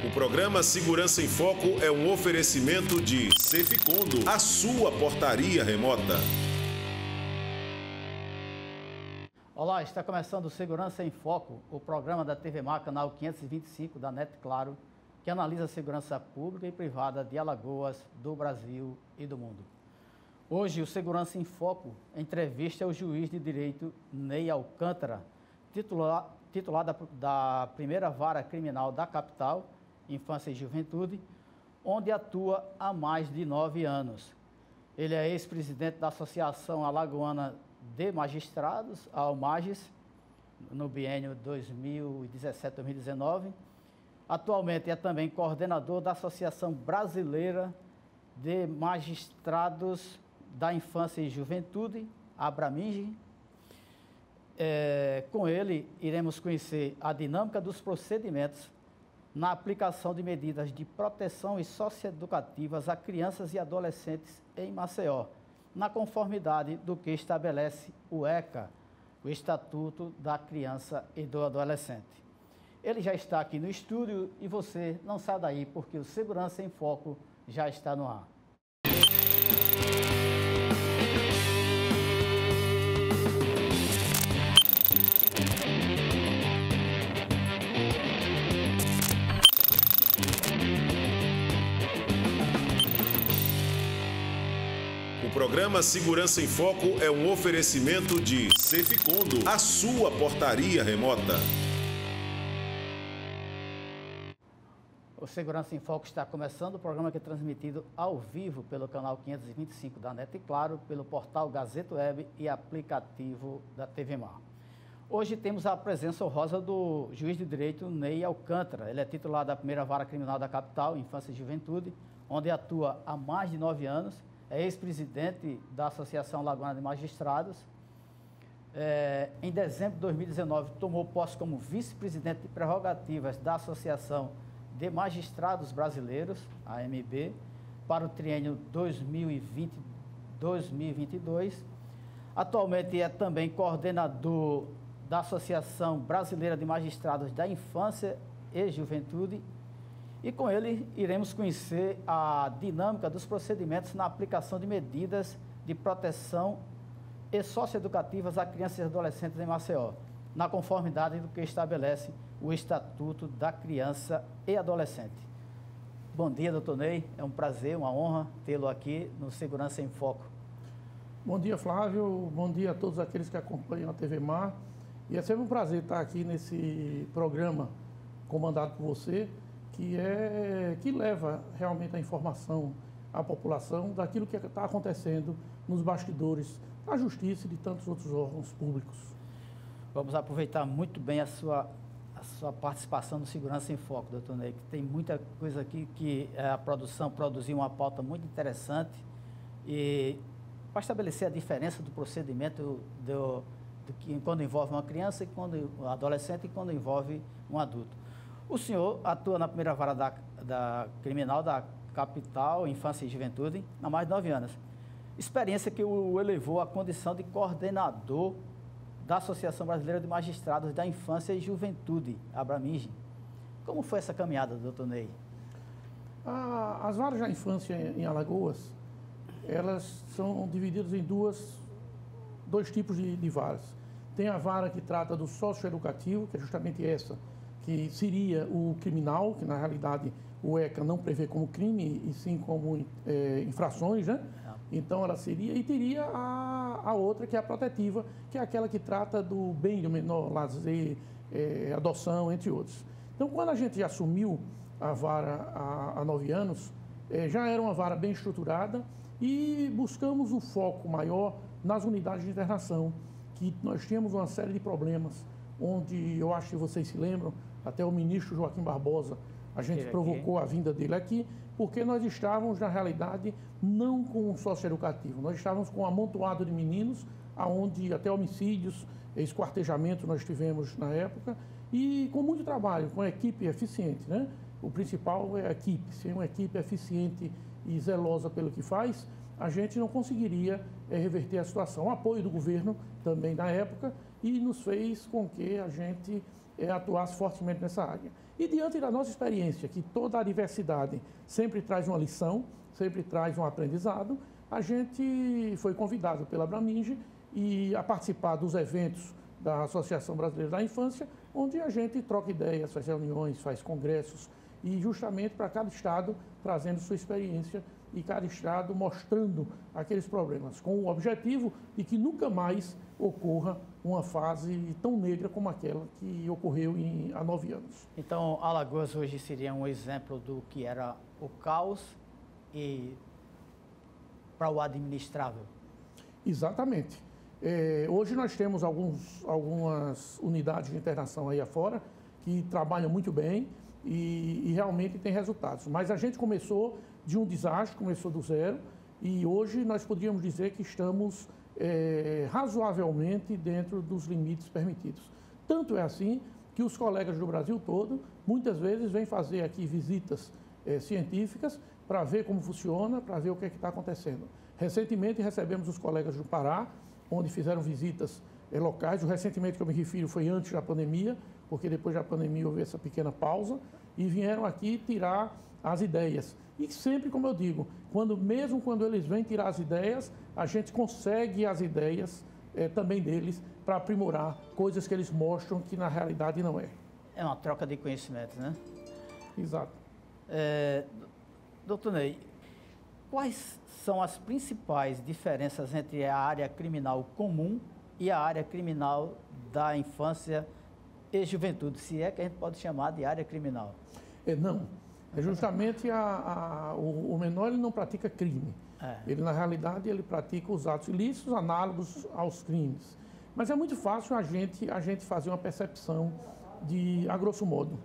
O programa Segurança em Foco é um oferecimento de Ceficondo, a sua portaria remota. Olá, está começando o Segurança em Foco, o programa da TV Mar, canal 525 da NET Claro, que analisa a segurança pública e privada de Alagoas, do Brasil e do mundo. Hoje, o Segurança em Foco entrevista o juiz de direito Ney Alcântara, titular da primeira vara criminal da capital, Infância e Juventude, onde atua há mais de 9 anos. Ele é ex-presidente da Associação Alagoana de Magistrados, a ALMAGES, no biênio 2017-2019. Atualmente é também coordenador da Associação Brasileira de Magistrados da Infância e Juventude, ABRAMIGE. Com ele, iremos conhecer a dinâmica dos procedimentos na aplicação de medidas de proteção e socioeducativas a crianças e adolescentes em Maceió, na conformidade do que estabelece o ECA, o Estatuto da Criança e do Adolescente. Ele já está aqui no estúdio e você não sai daí, porque o Segurança em Foco já está no ar. O programa Segurança em Foco é um oferecimento de Ceficondo, a sua portaria remota. O Segurança em Foco está começando, o programa que é transmitido ao vivo pelo canal 525 da NET Claro, pelo portal Gazeta Web e aplicativo da TV Mar. Hoje temos a presença honrosa do juiz de direito Ney Alcântara. Ele é titular da primeira vara criminal da capital, Infância e Juventude, onde atua há mais de 9 anos. É ex-presidente da Associação Alagoana de Magistrados. Em dezembro de 2019, tomou posse como vice-presidente de prerrogativas da Associação de Magistrados Brasileiros, AMB, para o triênio 2020-2022. Atualmente é também coordenador da Associação Brasileira de Magistrados da Infância e Juventude. E com ele iremos conhecer a dinâmica dos procedimentos na aplicação de medidas de proteção e socioeducativas a crianças e adolescentes em Maceió, na conformidade do que estabelece o Estatuto da Criança e Adolescente. Bom dia, doutor Ney. É um prazer, uma honra tê-lo aqui no Segurança em Foco. Bom dia, Flávio. Bom dia a todos aqueles que acompanham a TV Mar. E é sempre um prazer estar aqui nesse programa comandado por você, que leva realmente a informação à população daquilo que está acontecendo nos bastidores da Justiça e de tantos outros órgãos públicos. Vamos aproveitar muito bem a sua participação no Segurança em Foco, doutor Ney, que tem muita coisa aqui que a produção produziu uma pauta muito interessante e para estabelecer a diferença do procedimento quando envolve uma criança, e quando um adolescente e quando envolve um adulto. O senhor atua na primeira vara da criminal da capital, Infância e Juventude, há mais de 9 anos. Experiência que o elevou à condição de coordenador da Associação Brasileira de Magistrados da Infância e Juventude, ABRAMIGE. Como foi essa caminhada, doutor Ney? As varas da infância em Alagoas, elas são divididas em dois tipos de varas. Tem a vara que trata do socioeducativo, que é justamente essa, que seria o criminal, que na realidade o ECA não prevê como crime, e sim como infrações, né? Então ela seria, e teria a outra, que é a protetiva, que é aquela que trata do bem do menor, lazer, adoção, entre outros. Então, quando a gente assumiu a vara há 9 anos, já era uma vara bem estruturada e buscamos um foco maior nas unidades de internação, que nós tínhamos uma série de problemas, onde eu acho que vocês se lembram, até o ministro Joaquim Barbosa, a gente provocou a vinda dele aqui, porque nós estávamos, na realidade, não com um socioeducativo, nós estávamos com um amontoado de meninos, onde até homicídios, esquartejamento nós tivemos na época, e com muito trabalho, com uma equipe eficiente, né? O principal é a equipe, se uma equipe eficiente e zelosa pelo que faz, a gente não conseguiria reverter a situação. O apoio do governo também na época, e nos fez com que a gente atuasse fortemente nessa área. E diante da nossa experiência, que toda a diversidade sempre traz uma lição, sempre traz um aprendizado, a gente foi convidado pela Abraminge a participar dos eventos da Associação Brasileira da Infância, onde a gente troca ideias, faz reuniões, faz congressos, e justamente para cada estado trazendo sua experiência e cada estado mostrando aqueles problemas, com o objetivo de que nunca mais ocorra uma fase tão negra como aquela que ocorreu há 9 anos. Então, Alagoas hoje seria um exemplo do que era o caos e para o administrável. Exatamente. Hoje nós temos algumas unidades de internação aí afora que trabalham muito bem e realmente tem resultados. Mas a gente começou de um desastre, começou do zero, e hoje nós poderíamos dizer que estamos razoavelmente dentro dos limites permitidos. Tanto é assim que os colegas do Brasil todo, muitas vezes, vêm fazer aqui visitas científicas para ver como funciona, para ver o que é que está acontecendo. Recentemente recebemos os colegas do Pará, onde fizeram visitas locais. O recentemente que eu me refiro foi antes da pandemia, porque depois da pandemia houve essa pequena pausa, e vieram aqui tirar as ideias. E sempre, como eu digo, mesmo quando eles vêm tirar as ideias, a gente consegue as ideias também deles para aprimorar coisas que eles mostram que na realidade não é. É uma troca de conhecimentos, né? Exato. Doutor Ney, quais são as principais diferenças entre a área criminal comum e a área criminal da infância e juventude, se é que a gente pode chamar de área criminal? Não. É justamente o menor ele não pratica crime. Ele, na realidade, ele pratica os atos ilícitos análogos aos crimes. Mas é muito fácil a gente fazer uma percepção a grosso modo.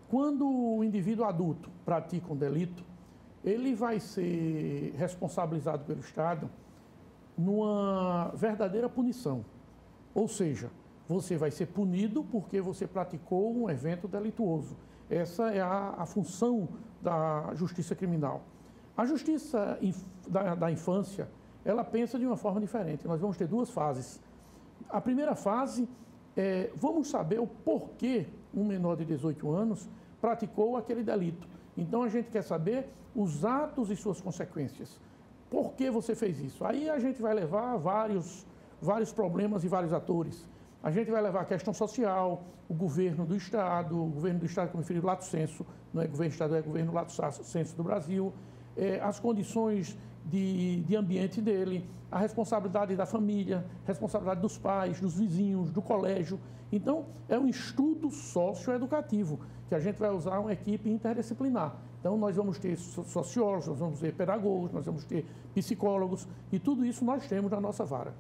Quando o indivíduo adulto pratica um delito, ele vai ser responsabilizado pelo Estado numa verdadeira punição. Ou seja, você vai ser punido porque você praticou um evento delituoso. Essa é a função da justiça criminal. A justiça da infância, ela pensa de uma forma diferente. Nós vamos ter 2 fases. A primeira fase é, vamos saber o porquê um menor de 18 anos praticou aquele delito. Então, a gente quer saber os atos e suas consequências. Por que você fez isso? Aí a gente vai levar vários problemas e vários atores. A gente vai levar a questão social, o governo do Estado, como eu referi, lato sensu, não é governo do Estado, é governo lato sensu do Brasil, as condições de ambiente dele, a responsabilidade da família, responsabilidade dos pais, dos vizinhos, do colégio. Então, é um estudo socioeducativo, que a gente vai usar uma equipe interdisciplinar. Então, nós vamos ter sociólogos, nós vamos ter pedagogos, nós vamos ter psicólogos, e tudo isso nós temos na nossa vara.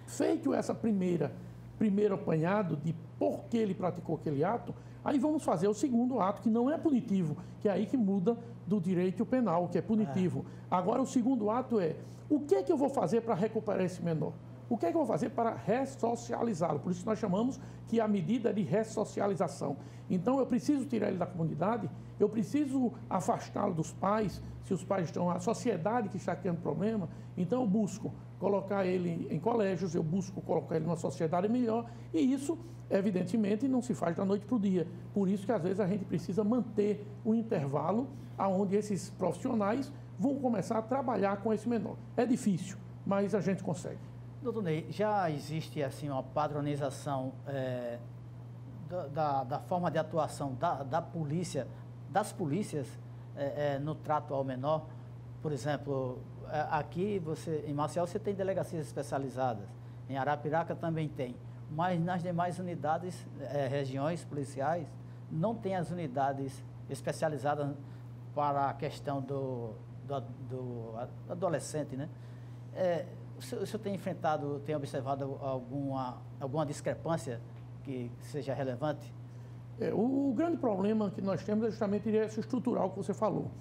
Feito essa primeiro apanhado de por que ele praticou aquele ato, aí vamos fazer o segundo ato, que não é punitivo, que é aí que muda do direito penal, que é punitivo. Agora, o segundo ato é, o que é que eu vou fazer para recuperar esse menor? O que é que eu vou fazer para ressocializá-lo? Por isso nós chamamos que a medida é de ressocialização. Então, eu preciso tirar ele da comunidade, eu preciso afastá-lo dos pais, se os pais estão, a sociedade que está criando problema, então eu busco colocar ele em colégios, eu busco colocar ele numa sociedade melhor, e isso, evidentemente, não se faz da noite para o dia. Por isso que, às vezes, a gente precisa manter um intervalo onde esses profissionais vão começar a trabalhar com esse menor. É difícil, mas a gente consegue. Doutor Ney, já existe assim uma padronização da forma de atuação das polícias no trato ao menor? Por exemplo, aqui em Maceió você tem delegacias especializadas, em Arapiraca também tem, mas nas demais unidades, regiões policiais, não tem as unidades especializadas para a questão do adolescente, né? O senhor tem enfrentado, tem observado alguma discrepância que seja relevante? O grande problema que nós temos é justamente esse estrutural que você falou.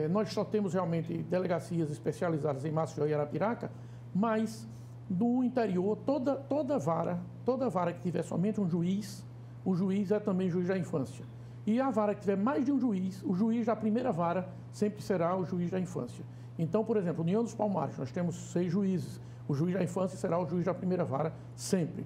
Nós só temos realmente delegacias especializadas em Maceió e Arapiraca, mas no interior, toda vara que tiver somente um juiz, o juiz é também juiz da infância. E a vara que tiver mais de um juiz, o juiz da primeira vara sempre será o juiz da infância. Então, por exemplo, União dos Palmares, nós temos 6 juízes. O juiz da infância será o juiz da primeira vara, sempre.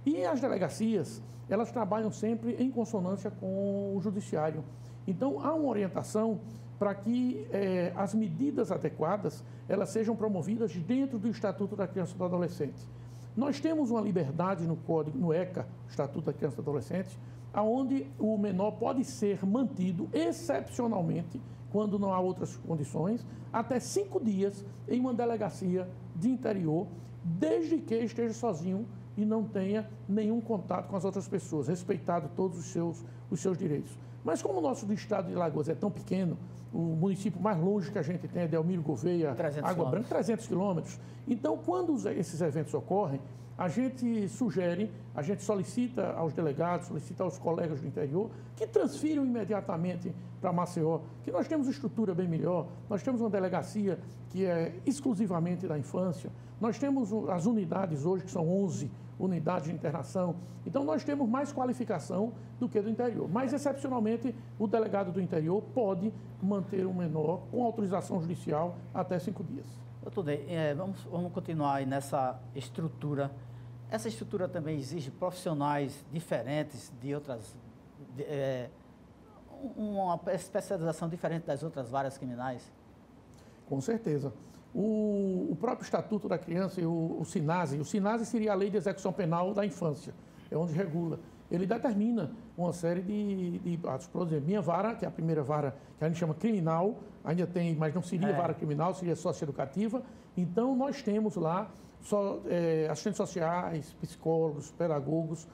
E as delegacias, elas trabalham sempre em consonância com o judiciário. Então, há uma orientação para que as medidas adequadas, elas sejam promovidas dentro do Estatuto da Criança e do Adolescente. Nós temos uma liberdade no Código, no ECA, Estatuto da Criança e do Adolescente, onde o menor pode ser mantido excepcionalmente, quando não há outras condições, até 5 dias em uma delegacia de interior, desde que esteja sozinho e não tenha nenhum contato com as outras pessoas, respeitado todos os seus direitos. Mas como o nosso estado de Alagoas é tão pequeno, o município mais longe que a gente tem é Delmiro Gouveia, Água Branca, 300 quilômetros. Então, quando esses eventos ocorrem, a gente sugere, a gente solicita aos delegados, solicita aos colegas do interior que transfiram imediatamente para Maceió, que nós temos estrutura bem melhor, nós temos uma delegacia que é exclusivamente da infância, nós temos as unidades hoje, que são 11 unidades de internação, então nós temos mais qualificação do que do interior. Mas, excepcionalmente, o delegado do interior pode manter o menor com autorização judicial até 5 dias. Doutor Ney, vamos continuar aí nessa estrutura. Essa estrutura também exige profissionais diferentes de outras, uma especialização diferente das outras varas criminais? Com certeza. O próprio Estatuto da Criança e o SINASE seria a Lei de Execução Penal da Infância, é onde regula. Ele determina uma série de atos. Por exemplo, minha vara, que é a primeira vara que a gente chama criminal, ainda tem, mas não seria vara criminal, seria socioeducativa. Então, nós temos lá assistentes sociais, psicólogos, pedagogos,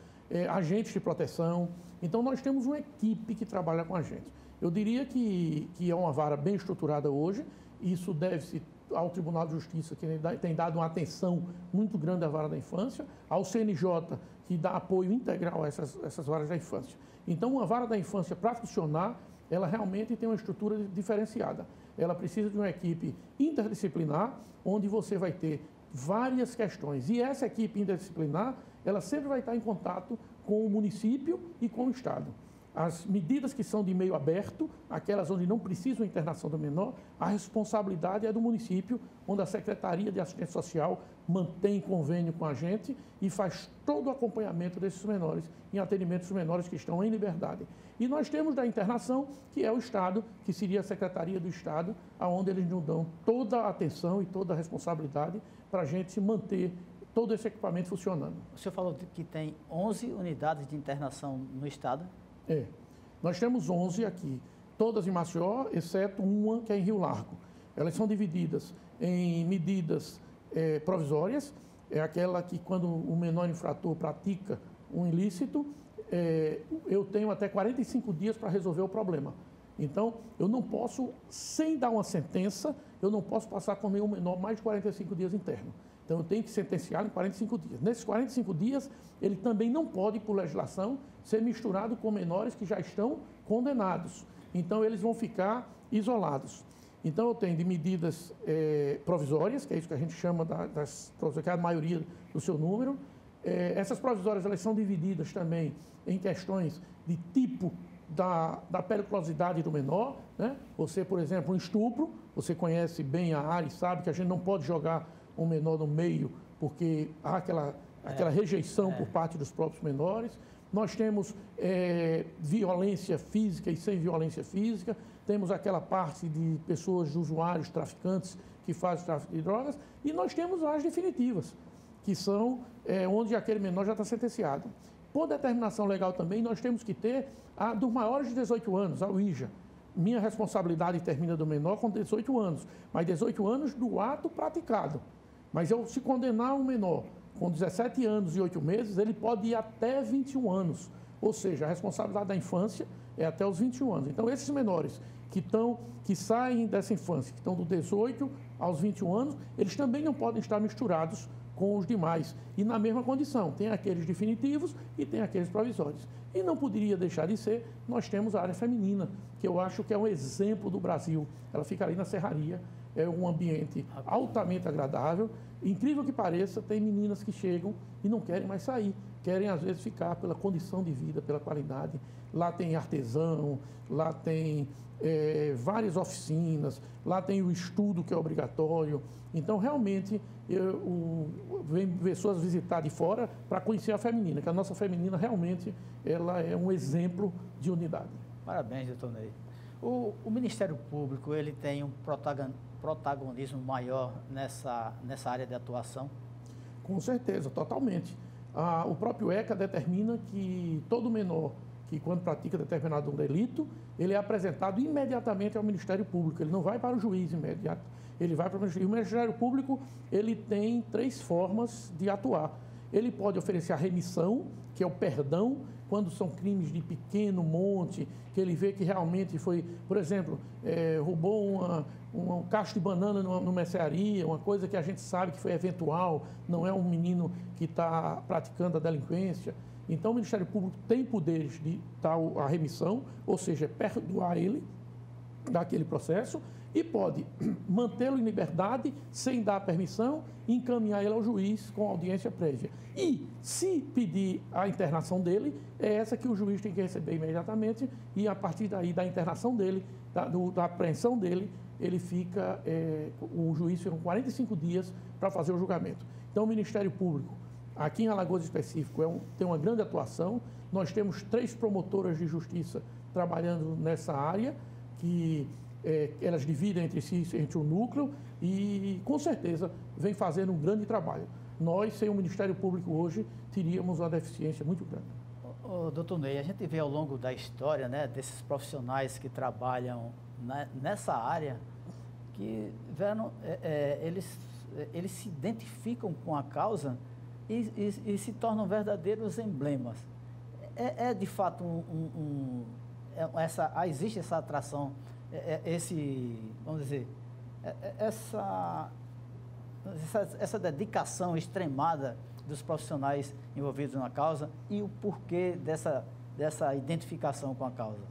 agentes de proteção. Então, nós temos uma equipe que trabalha com a gente. Eu diria que é uma vara bem estruturada hoje. Isso deve-se ao Tribunal de Justiça, que tem dado uma atenção muito grande à vara da infância, ao CNJ, que dá apoio integral a essas varas da infância. Então, uma vara da infância, para funcionar, ela realmente tem uma estrutura diferenciada. Ela precisa de uma equipe interdisciplinar, onde você vai ter várias questões. E essa equipe interdisciplinar, ela sempre vai estar em contato com o município e com o Estado. As medidas que são de meio aberto, aquelas onde não precisam internação do menor, a responsabilidade é do município, onde a Secretaria de Assistência Social mantém convênio com a gente e faz todo o acompanhamento desses menores, em atendimento dos menores que estão em liberdade. E nós temos da internação, que é o Estado, que seria a Secretaria do Estado, onde eles nos dão toda a atenção e toda a responsabilidade para a gente manter todo esse equipamento funcionando. O senhor falou que tem 11 unidades de internação no Estado? Nós temos 11 aqui, todas em Maceió, exceto uma que é em Rio Largo. Elas são divididas em medidas provisórias, é aquela que quando o menor infrator pratica um ilícito, eu tenho até 45 dias para resolver o problema. Então, eu não posso, sem dar uma sentença, eu não posso passar com nenhum menor mais de 45 dias interno. Então, eu tenho que sentenciá-lo em 45 dias. Nesses 45 dias, ele também não pode, por legislação, ser misturado com menores que já estão condenados. Então, eles vão ficar isolados. Então, eu tenho de medidas provisórias, que é isso que a gente chama das provisórias, que é a maioria do seu número. Essas provisórias, elas são divididas também em questões de tipo da periculosidade do menor, né? Você, por exemplo, um estupro, você conhece bem a área e sabe que a gente não pode jogar um menor no meio, porque há aquela rejeição por parte dos próprios menores. Nós temos violência física e sem violência física, temos aquela parte de pessoas, de usuários, traficantes, que fazem tráfico de drogas, e nós temos as definitivas, que são onde aquele menor já está sentenciado. Por determinação legal também, nós temos que ter a dos maiores de 18 anos, a UIJA. Minha responsabilidade termina do menor com 18 anos, mas 18 anos do ato praticado. Mas se condenar um menor com 17 anos e 8 meses, ele pode ir até 21 anos. Ou seja, a responsabilidade da infância é até os 21 anos. Então, esses menores que saem dessa infância, que estão do 18 aos 21 anos, eles também não podem estar misturados com os demais. E na mesma condição, tem aqueles definitivos e tem aqueles provisórios. E não poderia deixar de ser, nós temos a área feminina, que eu acho que é um exemplo do Brasil. Ela fica ali na Serraria, é um ambiente altamente agradável. Incrível que pareça, tem meninas que chegam e não querem mais sair, querem, às vezes, ficar pela condição de vida, pela qualidade. Lá tem artesão, lá tem várias oficinas, lá tem o estudo que é obrigatório. Então, realmente, vem pessoas visitar de fora para conhecer a feminina, que a nossa feminina realmente ela é um exemplo de unidade. Parabéns, doutor Ney. O Ministério Público, ele tem um protagonismo maior nessa área de atuação? Com certeza, totalmente. O próprio ECA determina que todo menor que, quando pratica determinado delito, ele é apresentado imediatamente ao Ministério Público. Ele não vai para o juiz imediato, ele vai para o Ministério. E o Ministério Público, ele tem 3 formas de atuar. Ele pode oferecer a remissão, que é o perdão, quando são crimes de pequeno monte, que ele vê que realmente foi, por exemplo, roubou um cacho de banana numa mercearia, uma coisa que a gente sabe que foi eventual, não é um menino que está praticando a delinquência. Então, o Ministério Público tem poderes de tal a remissão, ou seja, perdoar ele daquele processo, e pode mantê-lo em liberdade sem dar permissão e encaminhar ele ao juiz com audiência prévia. E, se pedir a internação dele, é essa que o juiz tem que receber imediatamente, e a partir daí da internação dele, da apreensão dele, ele fica, o juiz fica com 45 dias para fazer o julgamento. Então, o Ministério Público, aqui em Alagoas específico, tem uma grande atuação. Nós temos 3 promotoras de justiça trabalhando nessa área, que elas dividem entre si, entre o núcleo, e com certeza vem fazendo um grande trabalho. Nós, sem o Ministério Público hoje, teríamos uma deficiência muito grande. Doutor Ney, a gente vê ao longo da história, né, desses profissionais que trabalham nessa área, que eles se identificam com a causa e se tornam verdadeiros emblemas. De fato existe essa atração, vamos dizer, essa dedicação extremada dos profissionais envolvidos na causa e o porquê dessa identificação com a causa.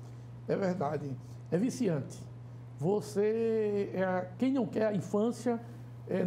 É verdade, é viciante. Quem não quer a infância,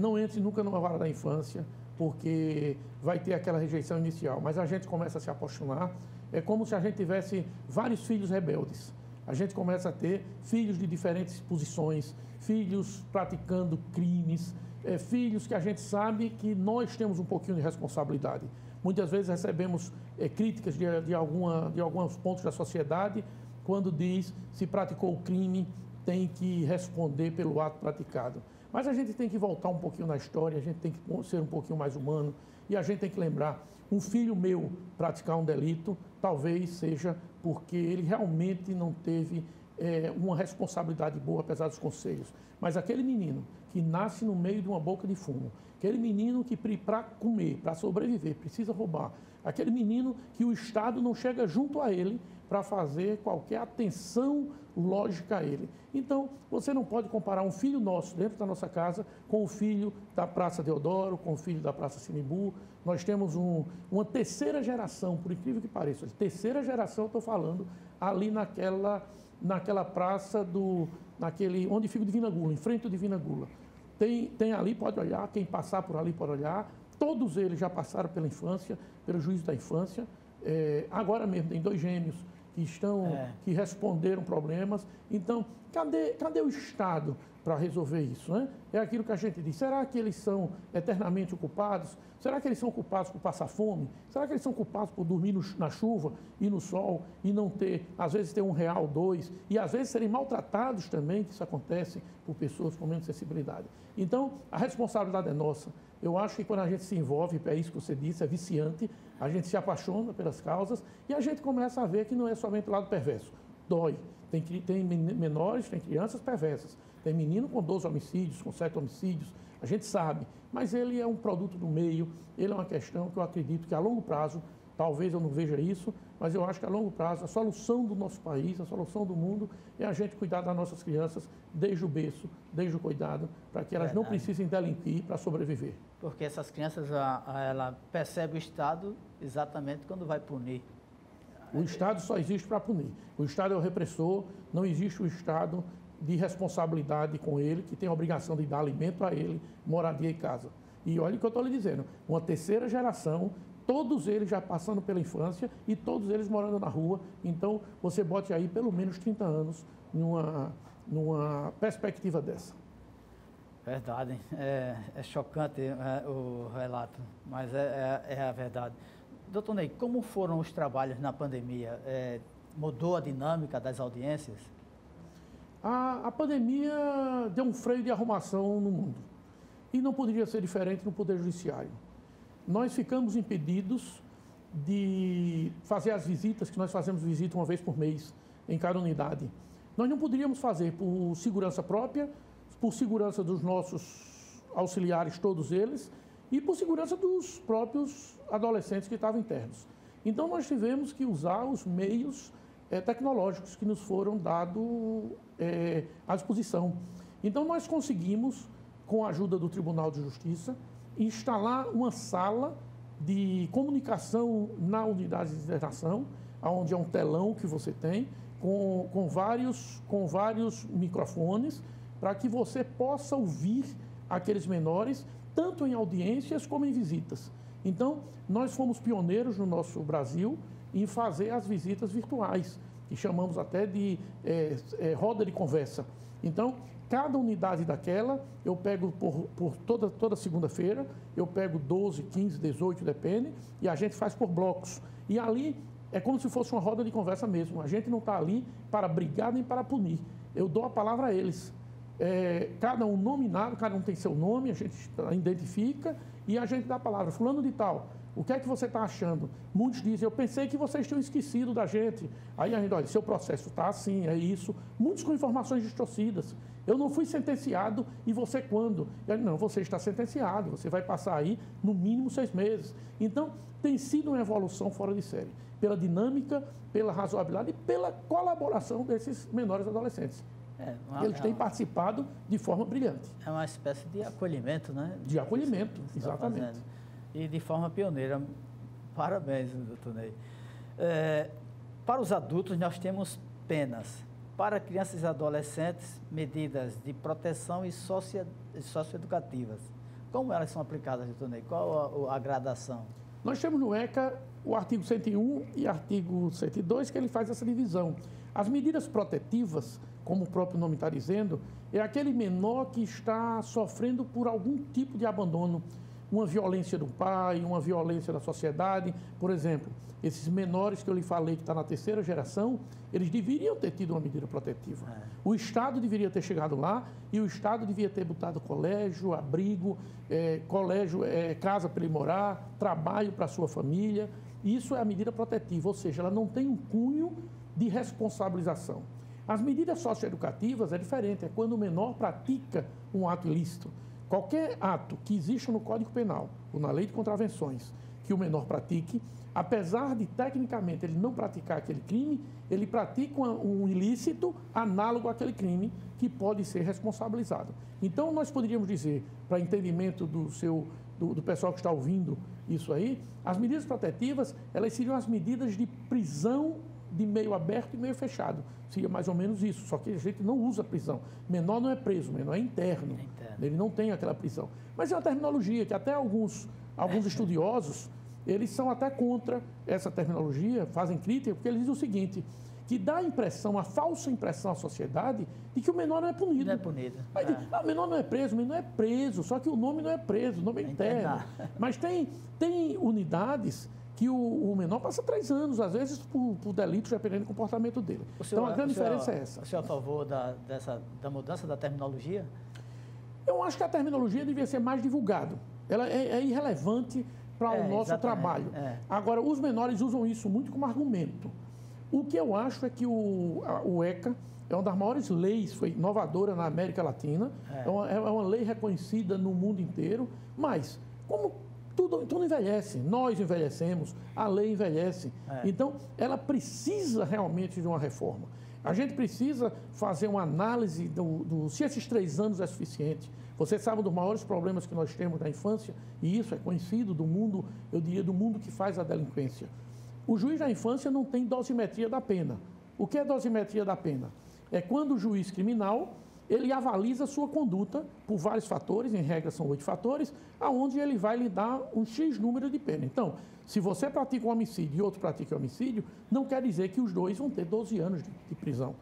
não entre nunca numa vara da infância, porque vai ter aquela rejeição inicial, mas a gente começa a se apaixonar. É como se a gente tivesse vários filhos rebeldes. A gente começa a ter filhos de diferentes posições, filhos praticando crimes, filhos que a gente sabe que nós temos um pouquinho de responsabilidade. Muitas vezes recebemos críticas de alguns pontos da sociedade, quando diz se praticou o crime, tem que responder pelo ato praticado. Mas a gente tem que voltar um pouquinho na história, a gente tem que ser um pouquinho mais humano, e a gente tem que lembrar, um filho meu praticar um delito, talvez seja porque ele realmente não teve uma responsabilidade boa, apesar dos conselhos. Mas aquele menino que nasce no meio de uma boca de fumo, aquele menino que para comer, para sobreviver, precisa roubar, aquele menino que o Estado não chega junto a ele para fazer qualquer atenção lógica a ele. Então, você não pode comparar um filho nosso dentro da nossa casa com o filho da Praça Deodoro, com o filho da Praça Sinimbu. Nós temos uma terceira geração, por incrível que pareça, terceira geração, eu estou falando, ali naquela praça, onde fica o Divina Gula, em frente ao Divina Gula. Tem ali, pode olhar, quem passar por ali pode olhar, todos eles já passaram pela infância, pelo juízo da infância. Agora mesmo tem 2 gêmeos que responderam problemas. Então, cadê o Estado para resolver isso, né? É aquilo que a gente diz. Será que eles são eternamente culpados? Será que eles são culpados por passar fome? Será que eles são culpados por dormir na chuva e no sol e não ter, às vezes, ter R$1, 2, e às vezes serem maltratados também, que isso acontece por pessoas com menos sensibilidade. Então, a responsabilidade é nossa. Eu acho que quando a gente se envolve, é isso que você disse, é viciante, a gente se apaixona pelas causas e a gente começa a ver que não é somente o lado perverso. Dói. Tem menores, tem crianças perversas. Tem menino com 12 homicídios, com 7 homicídios, a gente sabe. Mas ele é um produto do meio, ele é uma questão que eu acredito que a longo prazo, talvez eu não veja isso, mas eu acho que a longo prazo a solução do nosso país, a solução do mundo é a gente cuidar das nossas crianças desde o berço, desde o cuidado, para que elas não precisem delinquir para sobreviver. Porque essas crianças, ela percebe o Estado exatamente quando vai punir. O Estado só existe para punir. O Estado é o repressor, não existe o Estado de responsabilidade com ele, que tem a obrigação de dar alimento a ele, moradia e casa. E olha o que eu estou lhe dizendo, uma terceira geração todos eles já passando pela infância e todos eles morando na rua. Então, você bote aí pelo menos 30 anos numa perspectiva dessa. Verdade, hein? É chocante o relato, mas é a verdade. Doutor Ney, como foram os trabalhos na pandemia? Mudou a dinâmica das audiências? A pandemia deu um freio de arrumação no mundo. E não poderia ser diferente no Poder Judiciário. Nós ficamos impedidos de fazer as visitas, que nós fazemos visita uma vez por mês em cada unidade. Nós não poderíamos fazer por segurança própria, por segurança dos nossos auxiliares, todos eles, e por segurança dos próprios adolescentes que estavam internos. Então, nós tivemos que usar os meios tecnológicos que nos foram dados à disposição. Então, nós conseguimos, com a ajuda do Tribunal de Justiça, instalar uma sala de comunicação na unidade de internação, onde é um telão que você tem, com vários microfones, para que você possa ouvir aqueles menores, tanto em audiências como em visitas. Então, nós fomos pioneiros no nosso Brasil em fazer as visitas virtuais, que chamamos até de roda de conversa. Então, cada unidade daquela, eu pego por toda segunda-feira, eu pego 12, 15, 18, depende, e a gente faz por blocos. E ali é como se fosse uma roda de conversa mesmo. A gente não está ali para brigar nem para punir. Eu dou a palavra a eles. Cada um nominado, cada um tem seu nome, a gente identifica e a gente dá a palavra. Fulano de tal, o que é que você está achando? Muitos dizem, eu pensei que vocês tinham esquecido da gente. Aí a gente, olha, seu processo está assim, é isso. Muitos com informações distorcidas. Eu não fui sentenciado e você quando? Eu, não, você está sentenciado, você vai passar aí no mínimo 6 meses. Então, tem sido uma evolução fora de série, pela dinâmica, pela razoabilidade e pela colaboração desses menores adolescentes. Eles têm participado de forma brilhante. É uma espécie de acolhimento, né? De acolhimento, exatamente. E de forma pioneira. Parabéns, doutor Ney. Para os adultos, nós temos penas. Para crianças e adolescentes, medidas de proteção e socioeducativas. Como elas são aplicadas, doutor Ney? Qual a gradação? Nós temos no ECA o artigo 101 e artigo 102, que ele faz essa divisão. As medidas protetivas, como o próprio nome está dizendo, é aquele menor que está sofrendo por algum tipo de abandono, uma violência do pai, uma violência da sociedade. Por exemplo, esses menores que eu lhe falei que está na 3ª geração, eles deveriam ter tido uma medida protetiva. O Estado deveria ter chegado lá e o Estado deveria ter botado colégio, abrigo, casa para ele morar, trabalho para a sua família. Isso é a medida protetiva, ou seja, ela não tem um cunho de responsabilização. As medidas socioeducativas é diferente, é quando o menor pratica um ato ilícito. Qualquer ato que exista no Código Penal ou na Lei de Contravenções que o menor pratique, apesar de tecnicamente ele não praticar aquele crime, ele pratica um ilícito análogo àquele crime que pode ser responsabilizado. Então, nós poderíamos dizer, para entendimento do pessoal que está ouvindo isso aí, as medidas protetivas, elas seriam as medidas de prisão de meio aberto e meio fechado. Seria mais ou menos isso, só que a gente não usa prisão. Menor não é preso, menor é interno. Ele não tem aquela prisão. Mas é uma terminologia que até alguns estudiosos, eles são até contra essa terminologia, fazem crítica, porque eles dizem o seguinte, que dá a impressão, a falsa impressão à sociedade de que o menor não é punido. Não é punido. Aí diz, o menor não é preso, o menor é preso, só que o nome não é preso, o nome é interno. Mas tem unidades que o menor passa 3 anos, às vezes, por delitos, dependendo do comportamento dele. Então, a grande diferença é essa. O senhor é a favor da mudança da terminologia? Eu acho que a terminologia devia ser mais divulgada. Ela é irrelevante para o nosso trabalho. Agora, os menores usam isso muito como argumento. O que eu acho é que o ECA é uma das maiores leis, foi inovadora na América Latina, é uma lei reconhecida no mundo inteiro, mas, como tudo envelhece, nós envelhecemos, a lei envelhece. Então, ela precisa realmente de uma reforma. A gente precisa fazer uma análise se esses 3 anos é suficiente. Você sabe dos maiores problemas que nós temos na infância, e isso é conhecido do mundo, eu diria, do mundo que faz a delinquência. O juiz da infância não tem dosimetria da pena. O que é dosimetria da pena? É quando o juiz criminal, ele avaliza a sua conduta por vários fatores, em regra são 8 fatores, aonde ele vai lhe dar um X número de pena. Então, se você pratica um homicídio e outro pratica um homicídio, não quer dizer que os dois vão ter 12 anos de prisão.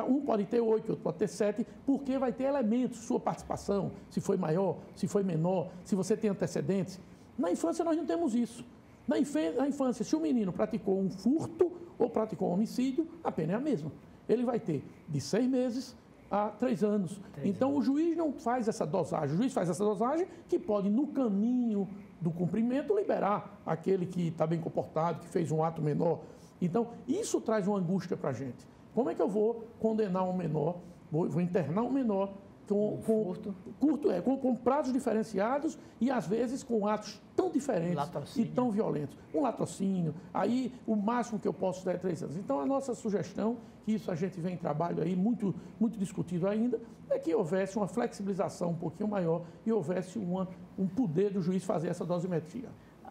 Um pode ter 8, outro pode ter 7, porque vai ter elementos, sua participação, se foi maior, se foi menor, se você tem antecedentes. Na infância nós não temos isso. Na infância, se o menino praticou um furto ou praticou um homicídio, a pena é a mesma. Ele vai ter de 6 meses a 3 anos. Então, o juiz não faz essa dosagem. O juiz faz essa dosagem que pode, no caminho do cumprimento, liberar aquele que está bem comportado, que fez um ato menor. Então, isso traz uma angústia para a gente. Como é que eu vou condenar um menor, vou internar um menor com prazos diferenciados e, às vezes, com atos tão diferentes e tão violentos? Um latrocínio, aí o máximo que eu posso dar é 3 anos. Então, a nossa sugestão, que isso a gente vem em trabalho aí, muito discutido ainda, é que houvesse uma flexibilização um pouquinho maior e houvesse um poder do juiz fazer essa dosimetria.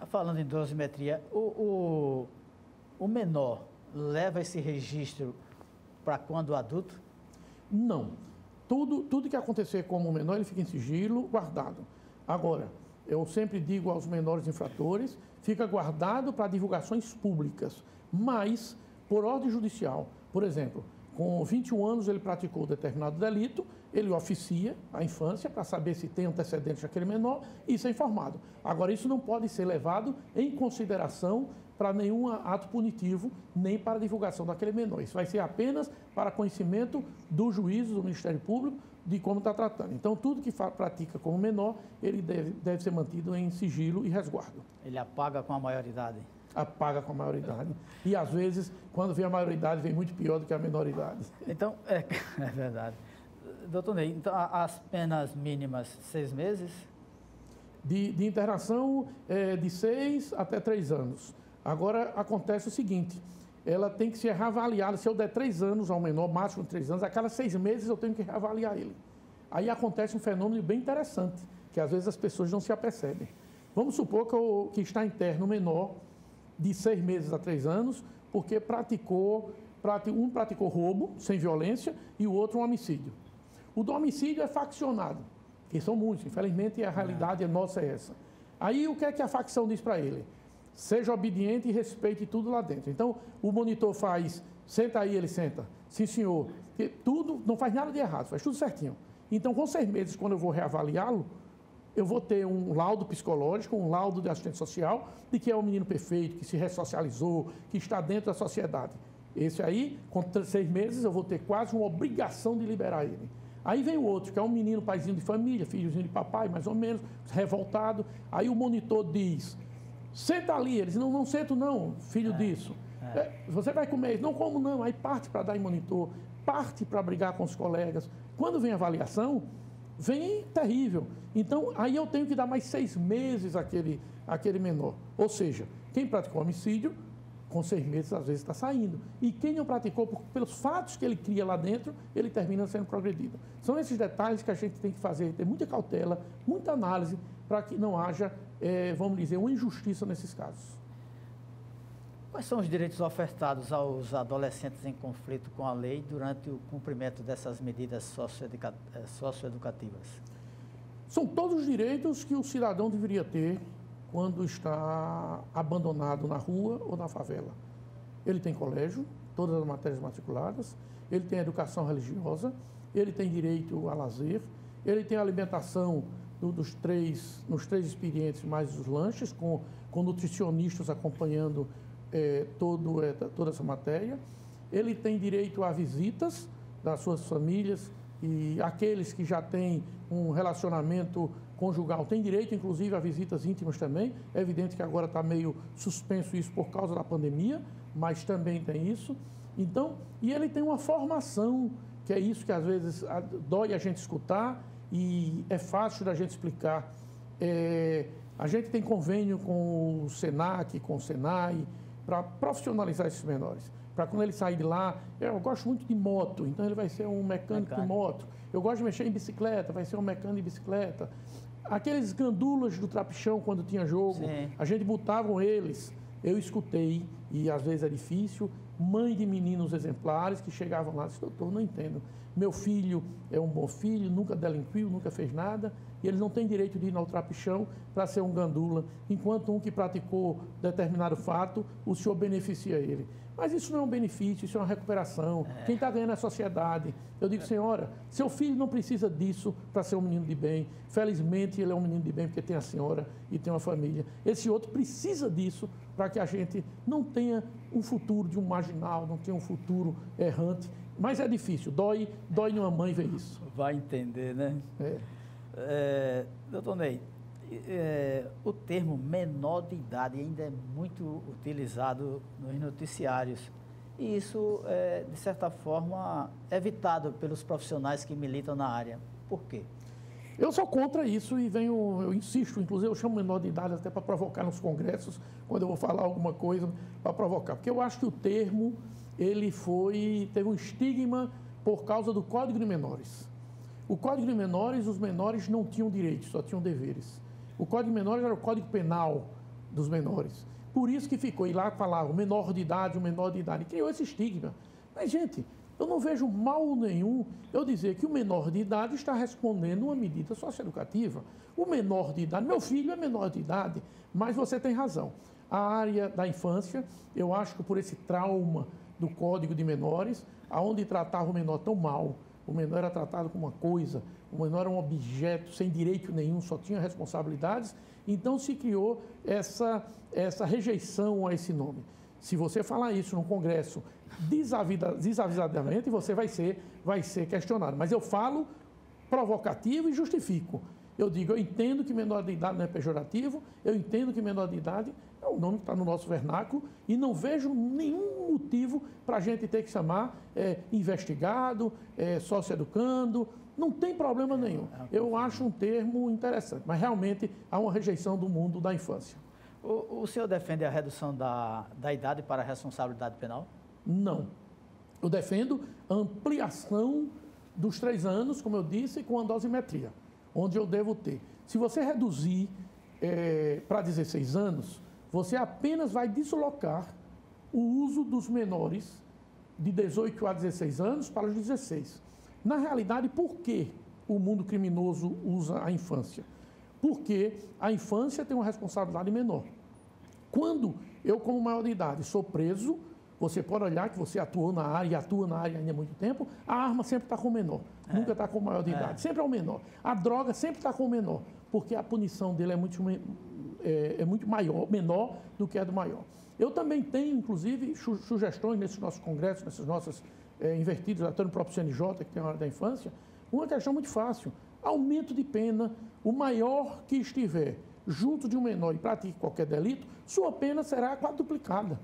Falando em dosimetria, o menor leva esse registro para quando adulto? Não. Tudo que acontecer como menor, ele fica em sigilo, guardado. Agora, eu sempre digo aos menores infratores, fica guardado para divulgações públicas, mas, por ordem judicial, por exemplo, com 21 anos ele praticou determinado delito, ele oficia a infância para saber se tem antecedentes daquele menor, e isso é informado. Agora, isso não pode ser levado em consideração para nenhum ato punitivo, nem para divulgação daquele menor. Isso vai ser apenas para conhecimento do juízo, do Ministério Público, de como está tratando. Então, tudo que pratica como menor, ele deve ser mantido em sigilo e resguardo. Ele apaga com a maioridade? Apaga com a maioridade. E, às vezes, quando vem a maioridade, vem muito pior do que a menoridade. Então, é verdade. Doutor Ney, então, as penas mínimas, 6 meses? De internação, de 6 até 3 anos. Agora, acontece o seguinte, ela tem que ser reavaliada. Se eu der 3 anos ao menor, máximo de 3 anos, a cada 6 meses eu tenho que reavaliar ele. Aí acontece um fenômeno bem interessante, que às vezes as pessoas não se apercebem. Vamos supor que está interno o menor de 6 meses a 3 anos, porque um praticou roubo, sem violência, e o outro um homicídio. O do homicídio é faccionado, que são muitos, infelizmente a realidade nossa é essa. Aí o que é que a facção diz para ele? Seja obediente e respeite tudo lá dentro. Então, o monitor faz, senta aí, ele senta. Sim, senhor. Tudo, não faz nada de errado, faz tudo certinho. Então, com 6 meses, quando eu vou reavaliá-lo, eu vou ter um laudo psicológico, um laudo de assistente social, de que é um menino perfeito, que se ressocializou, que está dentro da sociedade. Esse aí, com 6 meses, eu vou ter quase uma obrigação de liberar ele. Aí vem o outro, que é um menino paizinho de família, filhozinho de papai, mais ou menos, revoltado. Aí o monitor diz... Senta ali, eles não sento não, filho disso. Você vai comer isso? Não como não. Aí parte para dar em monitor, parte para brigar com os colegas. Quando vem a avaliação, vem terrível. Então, aí eu tenho que dar mais 6 meses àquele menor. Ou seja, quem praticou homicídio, com 6 meses às vezes está saindo. E quem não praticou, pelos fatos que ele cria lá dentro, ele termina sendo progredido. São esses detalhes que a gente tem que fazer, ter muita cautela, muita análise, para que não haja, vamos dizer, uma injustiça nesses casos. Quais são os direitos ofertados aos adolescentes em conflito com a lei durante o cumprimento dessas medidas socioeducativas? São todos os direitos que o cidadão deveria ter quando está abandonado na rua ou na favela. Ele tem colégio, todas as matérias matriculadas, ele tem educação religiosa, ele tem direito a lazer, ele tem alimentação nos três expedientes, mais os lanches, com nutricionistas acompanhando toda essa matéria. Ele tem direito a visitas das suas famílias e aqueles que já têm um relacionamento conjugal têm direito, inclusive, a visitas íntimas também. É evidente que agora está meio suspenso isso por causa da pandemia, mas também tem isso. Então, e ele tem uma formação, que é isso que às vezes dói a gente escutar e é fácil da gente explicar. A gente tem convênio com o SENAC, com o SENAI, para profissionalizar esses menores. Para quando ele sair de lá, eu gosto muito de moto, então ele vai ser um mecânico de moto. Eu gosto de mexer em bicicleta, vai ser um mecânico de bicicleta. Aqueles gandulas do trapichão, quando tinha jogo, a gente botava eles. Eu escutei, e às vezes é difícil, mãe de meninos exemplares que chegavam lá e disseram, doutor, não entendo. Meu filho é um bom filho, nunca delinquiu, nunca fez nada, e ele não tem direito de ir ao trapichão para ser um gandula, enquanto um que praticou determinado fato, o senhor beneficia ele. Mas isso não é um benefício, isso é uma recuperação. Quem está ganhando é a sociedade. Eu digo, senhora, seu filho não precisa disso para ser um menino de bem. Felizmente, ele é um menino de bem porque tem a senhora e tem uma família. Esse outro precisa disso para que a gente não tenha um futuro de um marginal, não tenha um futuro errante. Mas é difícil, dói numa mãe ver isso. Vai entender, né? Doutor Ney, o termo menor de idade ainda é muito utilizado nos noticiários. E isso, de certa forma, é evitado pelos profissionais que militam na área. Por quê? Eu sou contra isso e eu insisto, inclusive eu chamo menor de idade até para provocar nos congressos, quando eu vou falar alguma coisa, para provocar. Porque eu acho que o termo, teve um estigma por causa do Código de Menores. O Código de Menores, os menores não tinham direitos, só tinham deveres. O Código de Menores era o Código Penal dos menores. Por isso que ficou, e lá falava o menor de idade, criou esse estigma. Mas, gente, eu não vejo mal nenhum eu dizer que o menor de idade está respondendo uma medida socioeducativa. O menor de idade, meu filho é menor de idade, mas você tem razão. A área da infância, eu acho que por esse trauma do Código de Menores, aonde tratava o menor tão mal, o menor era tratado como uma coisa, o menor era um objeto sem direito nenhum, só tinha responsabilidades, então se criou essa rejeição a esse nome. Se você falar isso num congresso desavisadamente, você vai ser questionado. Mas eu falo provocativo e justifico. Eu digo, eu entendo que menor de idade não é pejorativo, eu entendo que menor de idade é um nome que está no nosso vernáculo e não vejo nenhum motivo para a gente ter que chamar investigado, socioeducando, não tem problema nenhum. Eu acho um termo interessante, mas realmente há uma rejeição do mundo da infância. O senhor defende a redução da idade para a responsabilidade penal? Não. Eu defendo a ampliação dos 3 anos, como eu disse, com a dosimetria, onde eu devo ter. Se você reduzir para 16 anos, você apenas vai deslocar o uso dos menores de 18 a 16 anos para os 16. Na realidade, por que o mundo criminoso usa a infância? Porque a infância tem uma responsabilidade menor. Quando eu, como maior de idade, sou preso, você pode olhar que você atuou na área e atua na área ainda há muito tempo, a arma sempre está com o menor, nunca está com o maior de idade, sempre é o menor. A droga sempre está com o menor, porque a punição dele é muito menor do que a do maior. Eu também tenho, inclusive, sugestões nesses nossos congressos, nesses nossos invertidos, até no próprio CNJ, que tem a área da infância, uma questão muito fácil, aumento de pena, o maior que estiver junto de um menor e pratique qualquer delito, sua pena será quadruplicada.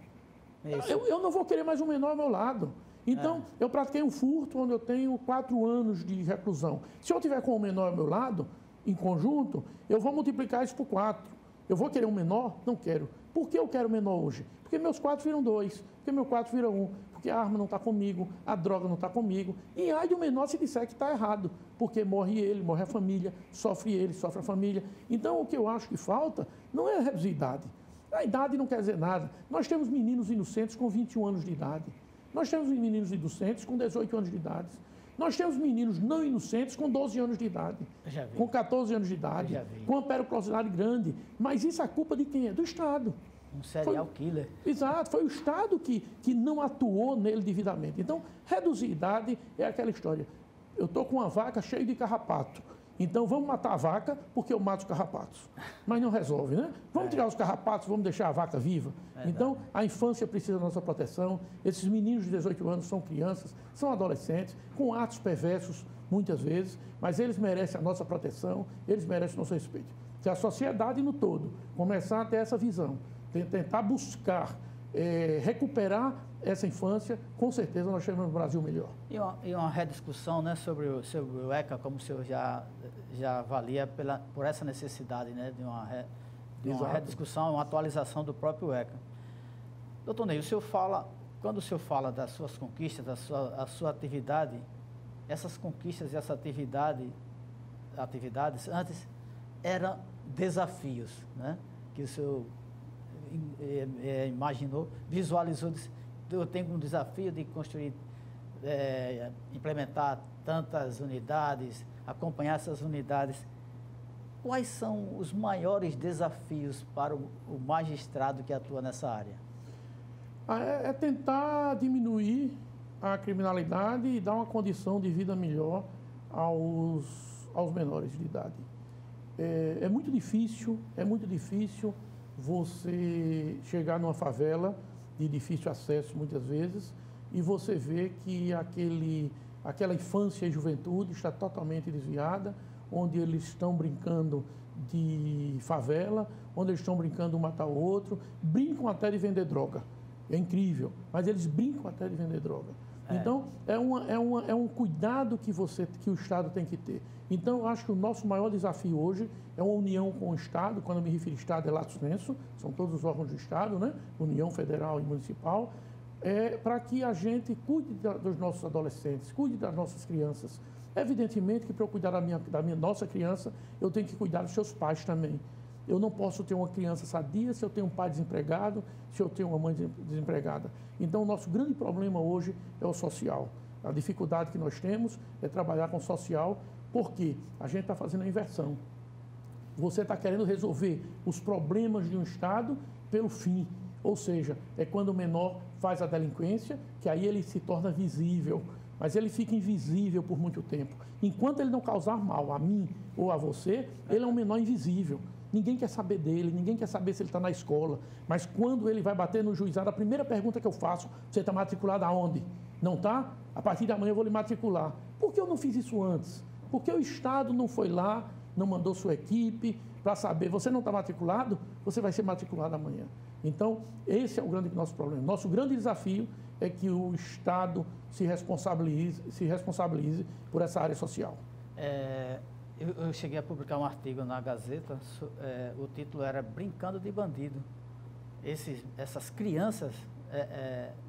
Eu não vou querer mais um menor ao meu lado. Então, eu pratiquei um furto onde eu tenho 4 anos de reclusão. Se eu tiver com um menor ao meu lado, em conjunto, eu vou multiplicar isso por 4. Eu vou querer um menor? Não quero. Por que eu quero menor hoje? Porque meus 4 viram 2, porque meu 4 vira 1, porque a arma não está comigo, a droga não está comigo. E ai do menor se disser que está errado, porque morre ele, morre a família, sofre ele, sofre a família. Então, o que eu acho que falta não é reduzir a idade. A idade não quer dizer nada. Nós temos meninos inocentes com 21 anos de idade. Nós temos meninos inocentes com 18 anos de idade. Nós temos meninos não inocentes com 12 anos de idade, com 14 anos de idade, com uma periculosidade grande. Mas isso é culpa de quem? É do Estado. Um serial killer. Exato, foi o Estado que não atuou nele devidamente. Então, reduzir a idade é aquela história. Eu estou com uma vaca cheia de carrapato. Então, vamos matar a vaca porque eu mato os carrapatos. Mas não resolve, né? Vamos tirar os carrapatos, vamos deixar a vaca viva. Então, a infância precisa da nossa proteção. Esses meninos de 18 anos são crianças, são adolescentes, com atos perversos, muitas vezes, mas eles merecem a nossa proteção, eles merecem o nosso respeito. Se a sociedade no todo começar a ter essa visão, tentar buscar recuperar essa infância, com certeza nós chegamos no Brasil melhor. E uma rediscussão, né, sobre o ECA, como o senhor já avalia por essa necessidade, né, de uma rediscussão, uma atualização do próprio ECA. Doutor Ney, quando o senhor fala das suas conquistas, da sua atividade, essas conquistas e essa atividades antes eram desafios, né, que o senhor imaginou, visualizou, disse, eu tenho um desafio de construir, implementar tantas unidades, acompanhar essas unidades. Quais são os maiores desafios para o magistrado que atua nessa área? É tentar diminuir a criminalidade e dar uma condição de vida melhor aos menores de idade. É muito difícil você chegar numa favela de difícil acesso muitas vezes e você vê que aquela infância e juventude está totalmente desviada, onde eles estão brincando de favela, onde eles estão brincando de um matar o outro, brincam até de vender droga. É incrível, mas eles brincam até de vender droga. Então, é um cuidado que o Estado tem que ter. Então, eu acho que o nosso maior desafio hoje é uma união com o Estado. Quando eu me refiro a Estado, é lato sensu, são todos os órgãos do Estado, né? União Federal e Municipal, para que a gente cuide dos nossos adolescentes, cuide das nossas crianças. Evidentemente que para eu cuidar da minha nossa criança, eu tenho que cuidar dos seus pais também. Eu não posso ter uma criança sadia se eu tenho um pai desempregado, se eu tenho uma mãe desempregada. Então, o nosso grande problema hoje é o social. A dificuldade que nós temos é trabalhar com o social, porque a gente está fazendo a inversão. Você está querendo resolver os problemas de um Estado pelo fim. Ou seja, é quando o menor faz a delinquência, que aí ele se torna visível. Mas ele fica invisível por muito tempo. Enquanto ele não causar mal a mim ou a você, ele é um menor invisível. Ninguém quer saber dele, ninguém quer saber se ele está na escola. Mas quando ele vai bater no juizado, a primeira pergunta que eu faço, você está matriculado aonde? Não está? A partir de amanhã eu vou lhe matricular. Por que eu não fiz isso antes? Porque o Estado não foi lá, não mandou sua equipe para saber, você não está matriculado, você vai ser matriculado amanhã. Então, esse é o grande nosso problema. Nosso grande desafio é que o Estado se responsabilize por essa área social. Eu cheguei a publicar um artigo na Gazeta, o título era Brincando de Bandido. Essas crianças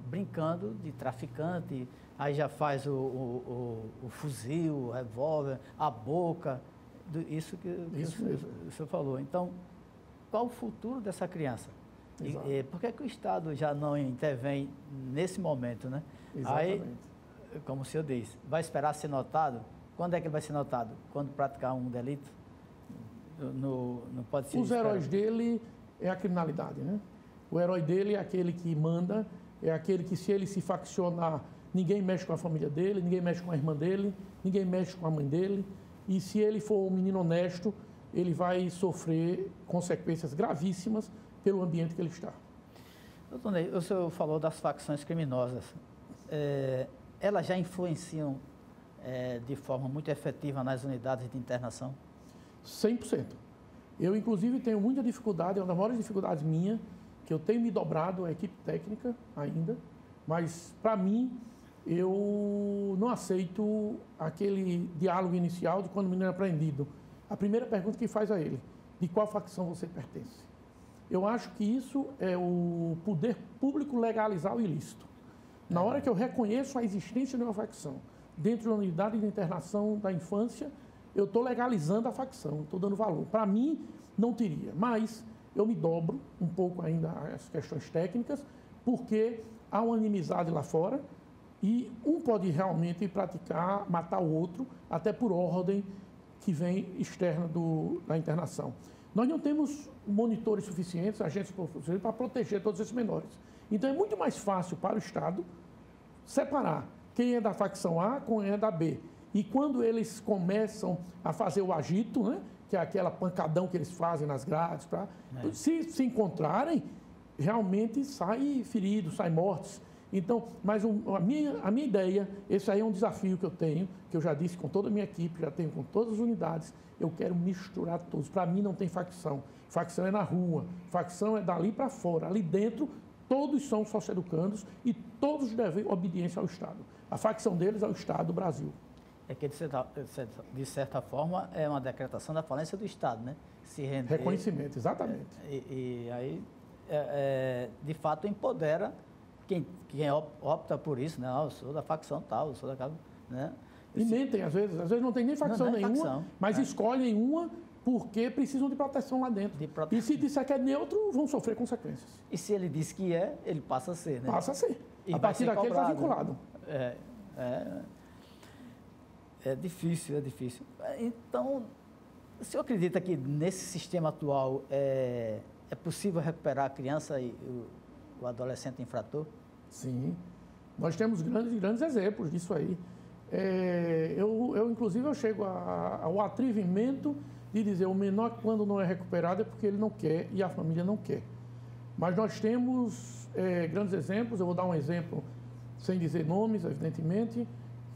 brincando de traficante, aí já faz o fuzil, o revólver, a boca, isso que o senhor falou. Então, qual o futuro dessa criança? Por que o Estado já não intervém nesse momento, né? Exatamente. Aí, como o senhor disse, vai esperar ser notado? Quando é que ele vai ser notado? Quando praticar um delito? Não pode ser. Os heróis dele é a criminalidade, né? O herói dele é aquele que manda, é aquele que, se ele se faccionar, ninguém mexe com a família dele, ninguém mexe com a irmã dele, ninguém mexe com a mãe dele. E se ele for um menino honesto, ele vai sofrer consequências gravíssimas pelo ambiente que ele está. Doutor Ney, o senhor falou das facções criminosas. Elas já influenciam de forma muito efetiva nas unidades de internação? 100%. Eu, inclusive, tenho muita dificuldade, é uma das maiores dificuldades minha, que eu tenho me dobrado à equipe técnica ainda, mas, para mim, eu não aceito aquele diálogo inicial de quando o menino é apreendido. A primeira pergunta que faz a ele, de qual facção você pertence? Eu acho que isso é o poder público legalizar o ilícito. Na hora que eu reconheço a existência de uma facção dentro da unidade de internação da infância, eu estou legalizando a facção, estou dando valor. Para mim, não teria, mas eu me dobro um pouco ainda às questões técnicas, porque há uma inimizade lá fora e um pode realmente praticar, matar o outro, até por ordem que vem externa da internação. Nós não temos monitores suficientes, agentes suficientes para proteger todos esses menores. Então, é muito mais fácil para o Estado separar quem é da facção A com quem é da B. E quando eles começam a fazer o agito, né, que é aquela pancadão que eles fazem nas grades, se encontrarem, realmente sai ferido, sai mortos. Então, mas a minha ideia, esse aí é um desafio que eu tenho, que eu já disse com toda a minha equipe, já tenho com todas as unidades, eu quero misturar todos. Para mim não tem facção. Facção é na rua, facção é dali para fora. Ali dentro, todos são socioeducandos e todos devem obediência ao Estado. A facção deles é o Estado do Brasil. É que, de certa forma, é uma decretação da falência do Estado, né? Se render, reconhecimento, exatamente. E aí, de fato, empodera quem opta por isso, né? Eu sou da facção tal, eu sou daquela, né? E mentem, às vezes não tem nem facção nenhuma, mas escolhem uma porque precisam de proteção lá dentro. E se disser que é neutro, vão sofrer consequências. E se ele diz que ele passa a ser, né? Passa a ser. A partir daquele está vinculado. É difícil, é difícil. Então, o senhor acredita que nesse sistema atual é possível recuperar a criança e o adolescente infrator? Sim, nós temos grandes exemplos disso aí. Inclusive, eu chego ao atrevimento de dizer o menor, quando não é recuperado, é porque ele não quer e a família não quer. Mas nós temos grandes exemplos. Eu vou dar um exemplo, sem dizer nomes, evidentemente.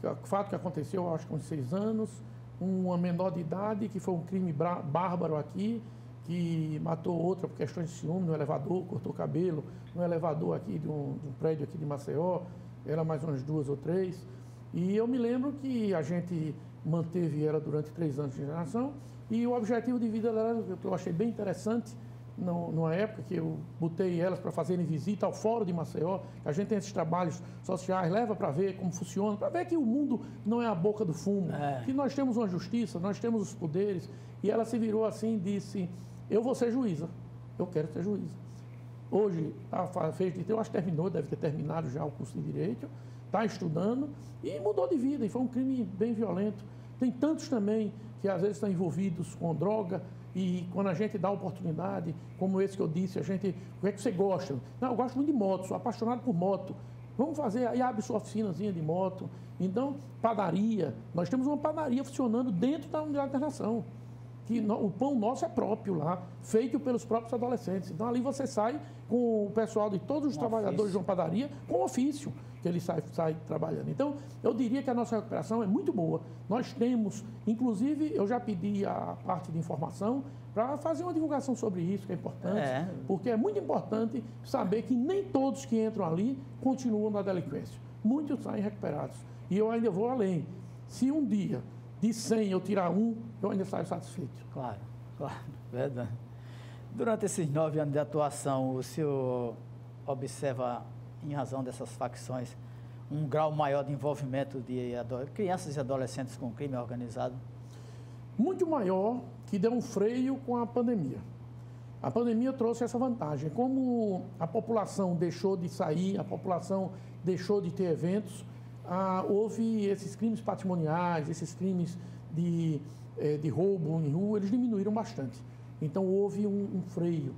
O fato que aconteceu, acho que há uns 6 anos, uma menor de idade, que foi um crime bárbaro aqui, que matou outra por questões de ciúme no elevador, cortou o cabelo no elevador aqui de um prédio aqui de Maceió, era mais umas 2 ou 3. E eu me lembro que a gente manteve ela durante 3 anos de geração e o objetivo de vida dela, eu achei bem interessante, numa época que eu botei elas para fazerem visita ao Fórum de Maceió, a gente tem esses trabalhos sociais, leva para ver como funciona, para ver que o mundo não é a boca do fumo, que nós temos uma justiça, nós temos os poderes, e ela se virou assim e disse, eu vou ser juíza, eu quero ser juíza. Hoje, eu acho que terminou, deve ter terminado já o curso de Direito, está estudando e mudou de vida, e foi um crime bem violento. Tem tantos também que às vezes estão envolvidos com droga, e quando a gente dá oportunidade, como esse que eu disse, o que é que você gosta? Não, eu gosto muito de moto, sou apaixonado por moto. Vamos fazer, aí abre sua oficinazinha de moto. Então, padaria, nós temos uma padaria funcionando dentro da unidade de internação. O pão nosso é próprio lá, feito pelos próprios adolescentes. Então, ali você sai com o pessoal de todos os trabalhadores de uma padaria com ofício, que ele sai trabalhando. Então, eu diria que a nossa recuperação é muito boa. Nós temos, inclusive, eu já pedi a parte de informação para fazer uma divulgação sobre isso, que é importante, porque é muito importante saber que nem todos que entram ali continuam na delinquência. Muitos saem recuperados. E eu ainda vou além. Se um dia de 100 eu tirar um, eu ainda saio satisfeito. Claro, verdade. Durante esses 9 anos de atuação, o senhor observa, em razão dessas facções, um grau maior de envolvimento de crianças e adolescentes com crime organizado? Muito maior, que deu um freio com a pandemia. A pandemia trouxe essa vantagem. Como a população deixou de sair, a população deixou de ter eventos, houve esses crimes patrimoniais, esses crimes de roubo em rua, eles diminuíram bastante. Então, houve um freio.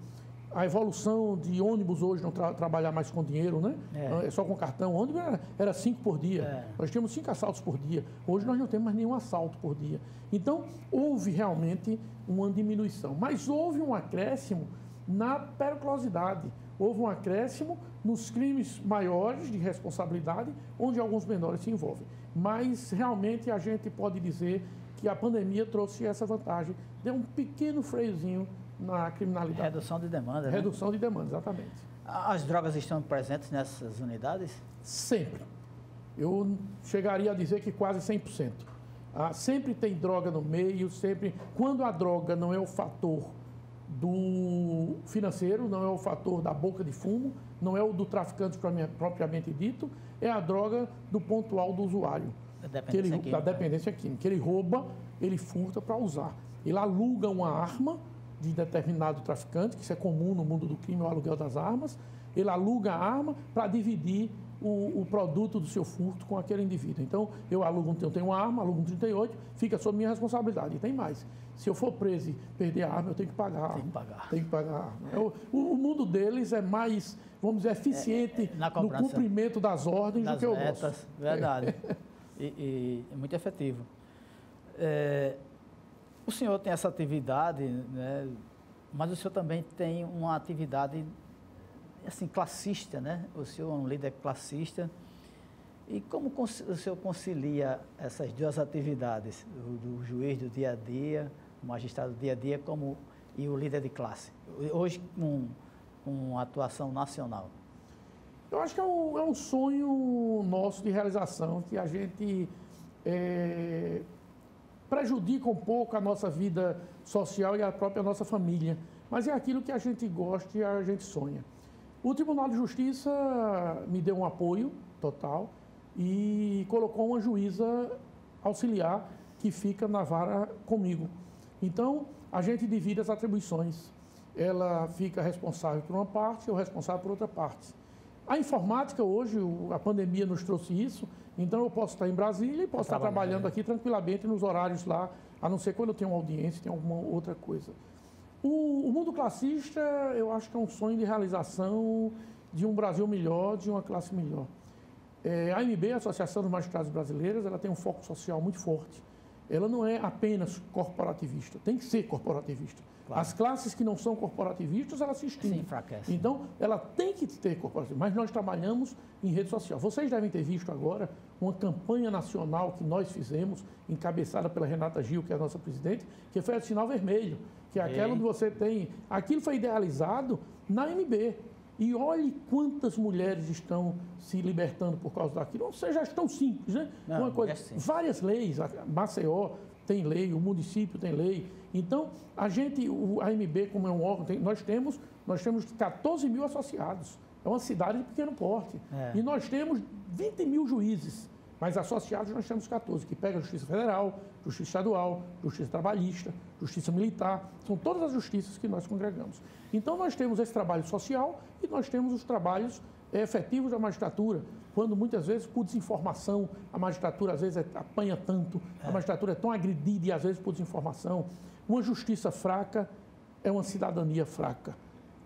A evolução de ônibus hoje, não trabalhar mais com dinheiro, né? É só com cartão. O ônibus era 5 por dia. Nós tínhamos 5 assaltos por dia. Hoje nós não temos mais nenhum assalto por dia. Então, houve realmente uma diminuição. Mas houve um acréscimo na periculosidade. Houve um acréscimo nos crimes maiores de responsabilidade, onde alguns menores se envolvem. Mas, realmente, a gente pode dizer que a pandemia trouxe essa vantagem. Deu um pequeno freiozinho na criminalidade. Redução de demanda, né? Redução de demanda, exatamente. As drogas estão presentes nessas unidades? Sempre. Eu chegaria a dizer que quase 100%. Sempre tem droga no meio, sempre. Quando a droga não é o fator do financeiro, não é o fator da boca de fumo, não é o do traficante propriamente dito, é a droga do pontual do usuário. Da dependência química. Ele rouba, ele furta para usar. Ele aluga uma arma de determinado traficante, que isso é comum no mundo do crime, o aluguel das armas. Ele aluga a arma para dividir o produto do seu furto com aquele indivíduo. Então, eu tenho uma arma, alugo um 38, fica sob minha responsabilidade. E tem mais. Se eu for preso e perder a arma, eu tenho que pagar. Tem que pagar a arma. O mundo deles é mais, vamos dizer, eficiente no cumprimento das ordens do que o nosso. Verdade. E muito efetivo. O senhor tem essa atividade, né? Mas o senhor também tem uma atividade assim, classista, né? O senhor é um líder classista. E como o senhor concilia essas duas atividades, do juiz do dia a dia, o magistrado do dia a dia, e o líder de classe, hoje com atuação nacional? Eu acho que é um sonho nosso de realização, que a gente prejudica um pouco a nossa vida social e a própria nossa família. Mas é aquilo que a gente gosta e a gente sonha. O Tribunal de Justiça me deu um apoio total e colocou uma juíza auxiliar que fica na vara comigo. Então, a gente divide as atribuições. Ela fica responsável por uma parte, eu responsável por outra parte. A informática hoje, a pandemia nos trouxe isso, então eu posso estar em Brasília e posso estar trabalhando aqui tranquilamente nos horários lá, a não ser quando eu tenho uma audiência, tem alguma outra coisa. O mundo classista, eu acho que é um sonho de realização de um Brasil melhor, de uma classe melhor. A AMB, a Associação dos Magistrados Brasileiros, ela tem um foco social muito forte. Ela não é apenas corporativista, tem que ser corporativista. Claro. As classes que não são corporativistas, elas se extinguem. Se enfraquecem. Então, ela tem que ter corporativismo, mas nós trabalhamos em rede social. Vocês devem ter visto agora uma campanha nacional que nós fizemos, encabeçada pela Renata Gil, que é a nossa presidente, que foi a Sinal Vermelho, que é aquela onde você tem... Aquilo foi idealizado na AMB. E olhe quantas mulheres estão se libertando por causa daquilo. Ou seja, já estão simples, né? Não, uma coisa, várias leis, a Maceió tem lei, o município tem lei. Então, a AMB, como é um órgão, nós temos 14 mil associados. É uma cidade de pequeno porte. E nós temos 20 mil juízes. Mas associados nós temos 14, que pega a Justiça Federal, Justiça Estadual, Justiça Trabalhista, Justiça Militar. São todas as justiças que nós congregamos. Então, nós temos esse trabalho social e nós temos os trabalhos efetivos da magistratura, quando muitas vezes, por desinformação, a magistratura às vezes apanha tanto, a magistratura é tão agredida e às vezes por desinformação. Uma justiça fraca é uma cidadania fraca.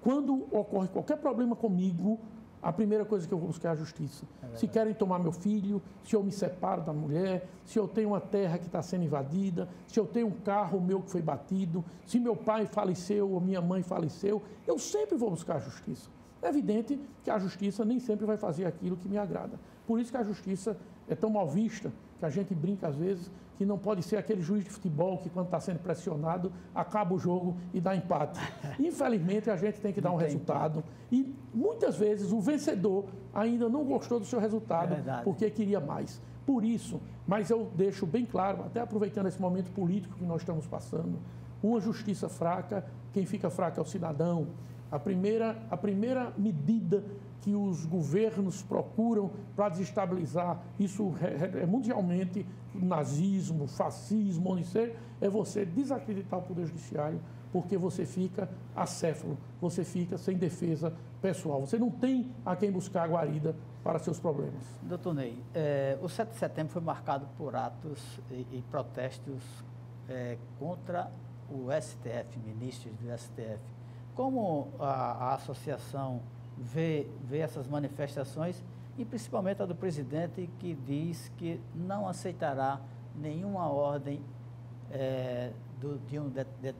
Quando ocorre qualquer problema comigo, a primeira coisa que eu vou buscar é a justiça. Se querem tomar meu filho, se eu me separo da mulher, se eu tenho uma terra que está sendo invadida, se eu tenho um carro meu que foi batido, se meu pai faleceu ou minha mãe faleceu, eu sempre vou buscar a justiça. É evidente que a justiça nem sempre vai fazer aquilo que me agrada. Por isso que a justiça é tão mal vista, que a gente brinca às vezes, que não pode ser aquele juiz de futebol que, quando está sendo pressionado, acaba o jogo e dá empate. Infelizmente, a gente tem que dar um resultado. E, muitas vezes, o vencedor ainda não gostou do seu resultado, porque queria mais. Por isso, mas eu deixo bem claro, até aproveitando esse momento político que nós estamos passando, uma justiça fraca, quem fica fraco é o cidadão. A primeira medida que os governos procuram para desestabilizar, isso é mundialmente, nazismo, fascismo, onde ser, é você desacreditar o Poder Judiciário, porque você fica acéfalo, você fica sem defesa pessoal. Você não tem a quem buscar a guarida para seus problemas. Doutor Ney, o 7 de setembro foi marcado por atos e protestos contra o STF, ministros do STF. Como a associação vê essas manifestações, e principalmente a do presidente, que diz que não aceitará nenhuma ordem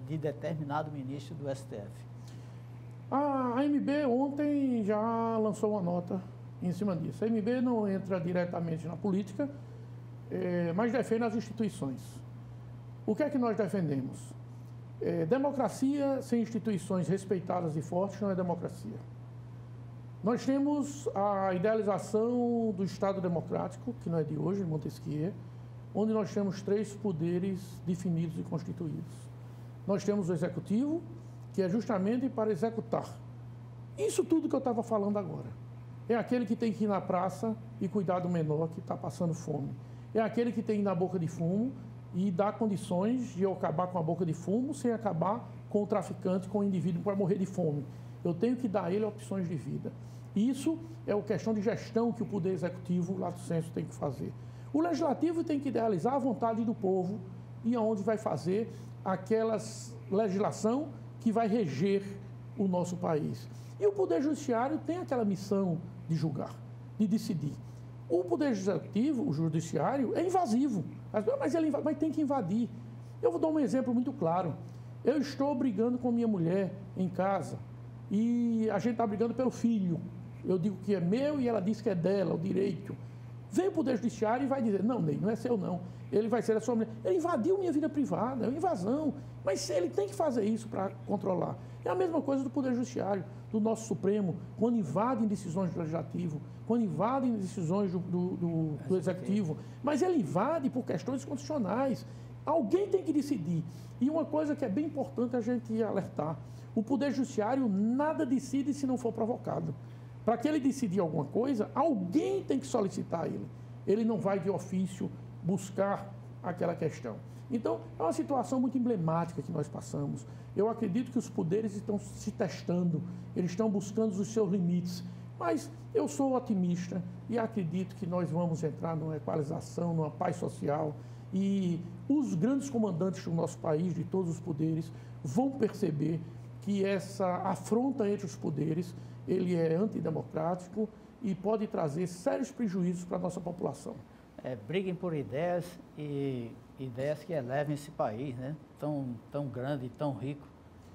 de determinado ministro do STF? A AMB ontem já lançou uma nota em cima disso. A AMB não entra diretamente na política, mas defende as instituições. O que é que nós defendemos? Democracia sem instituições respeitadas e fortes não é democracia. Nós temos a idealização do Estado Democrático, que não é de hoje, de Montesquieu, onde nós temos 3 poderes definidos e constituídos. Nós temos o Executivo, que é justamente para executar. Isso tudo que eu estava falando agora. É aquele que tem que ir na praça e cuidar do menor que está passando fome. É aquele que tem que ir na boca de fumo e dar condições de eu acabar com a boca de fumo sem acabar com o traficante, com o indivíduo para morrer de fome. Eu tenho que dar a ele opções de vida. Isso é a questão de gestão que o Poder Executivo, lato sensu, tem que fazer. O Legislativo tem que idealizar a vontade do povo e aonde vai fazer aquela legislação que vai reger o nosso país. E o Poder Judiciário tem aquela missão de julgar, de decidir. O Poder Executivo, o Judiciário, é invasivo. Mas tem que invadir. Eu vou dar um exemplo muito claro. Eu estou brigando com minha mulher em casa e a gente está brigando pelo filho. Eu digo que é meu e ela diz que é dela, o direito. Vem o Poder Judiciário e vai dizer, não, Ney, não é seu não. Ele vai ser da sua mulher. Ele invadiu minha vida privada, é uma invasão. Mas ele tem que fazer isso para controlar. É a mesma coisa do Poder Judiciário, do nosso Supremo, quando invadem decisões do Legislativo, quando invadem decisões do Executivo. Mas ele invade por questões constitucionais. Alguém tem que decidir. E uma coisa que é bem importante a gente alertar, o Poder Judiciário nada decide se não for provocado. Para que ele decidir alguma coisa, alguém tem que solicitar ele. Ele não vai de ofício buscar aquela questão. Então, é uma situação muito emblemática que nós passamos. Eu acredito que os poderes estão se testando, eles estão buscando os seus limites. Mas eu sou otimista e acredito que nós vamos entrar numa equalização, numa paz social, e os grandes comandantes do nosso país, de todos os poderes, vão perceber que essa afronta entre os poderes, ele é antidemocrático e pode trazer sérios prejuízos para a nossa população. Briguem por ideias e ideias que elevem esse país, né? Tão grande, tão rico,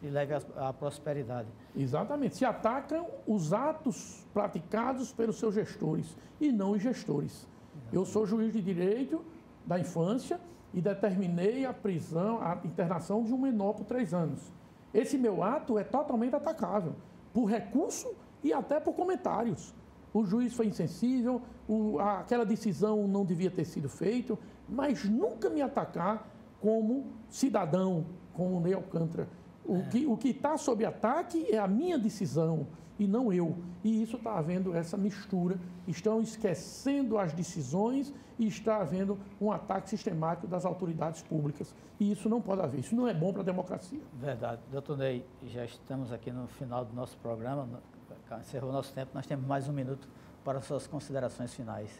e leve à prosperidade. Exatamente. Se atacam os atos praticados pelos seus gestores e não os gestores. Exatamente. Eu sou juiz de direito da infância e determinei a prisão, a internação de um menor por 3 anos. Esse meu ato é totalmente atacável, por recurso e até por comentários. O juiz foi insensível, aquela decisão não devia ter sido feita, mas nunca me atacar como cidadão, como Ney Alcântara. O que está sob ataque é a minha decisão e não eu. E isso está havendo essa mistura. Estão esquecendo as decisões e está havendo um ataque sistemático das autoridades públicas. E isso não pode haver. Isso não é bom para a democracia. Verdade. Doutor Ney, já estamos aqui no final do nosso programa. Encerrou o nosso tempo. Nós temos mais 1 minuto para suas considerações finais.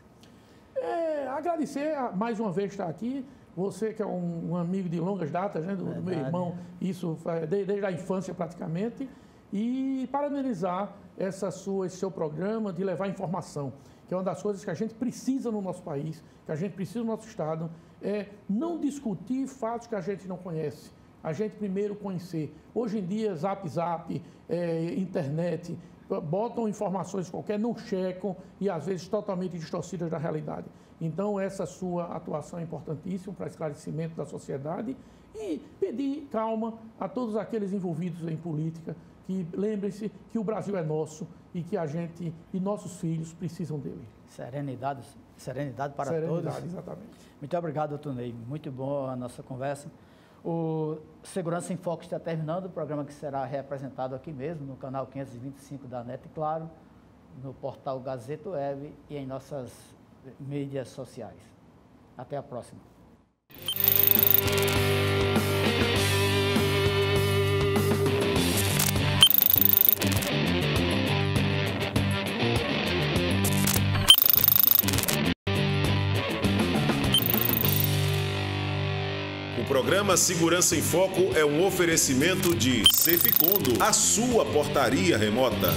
Agradecer mais uma vez estar aqui. Você que é um amigo de longas datas, né, do meu irmão, isso desde a infância praticamente, e parabenizar esse seu programa de levar informação, que é uma das coisas que a gente precisa no nosso país, que a gente precisa no nosso estado, é não discutir fatos que a gente não conhece, a gente primeiro conhecer. Hoje em dia, zap, internet, botam informações qualquer, não checam e às vezes totalmente distorcidas da realidade. Então, essa sua atuação é importantíssima para esclarecimento da sociedade e pedir calma a todos aqueles envolvidos em política, que lembrem-se que o Brasil é nosso e que a gente e nossos filhos precisam dele. Serenidade para todos. Serenidade, exatamente. Muito obrigado, doutor Ney. Muito boa a nossa conversa. O Segurança em Foco está terminando, o programa que será reapresentado aqui mesmo, no canal 525 da NET, claro, no portal Gazeta Web e em nossas mídias sociais. Até a próxima. O programa Segurança em Foco é um oferecimento de Ceficondo, a sua portaria remota.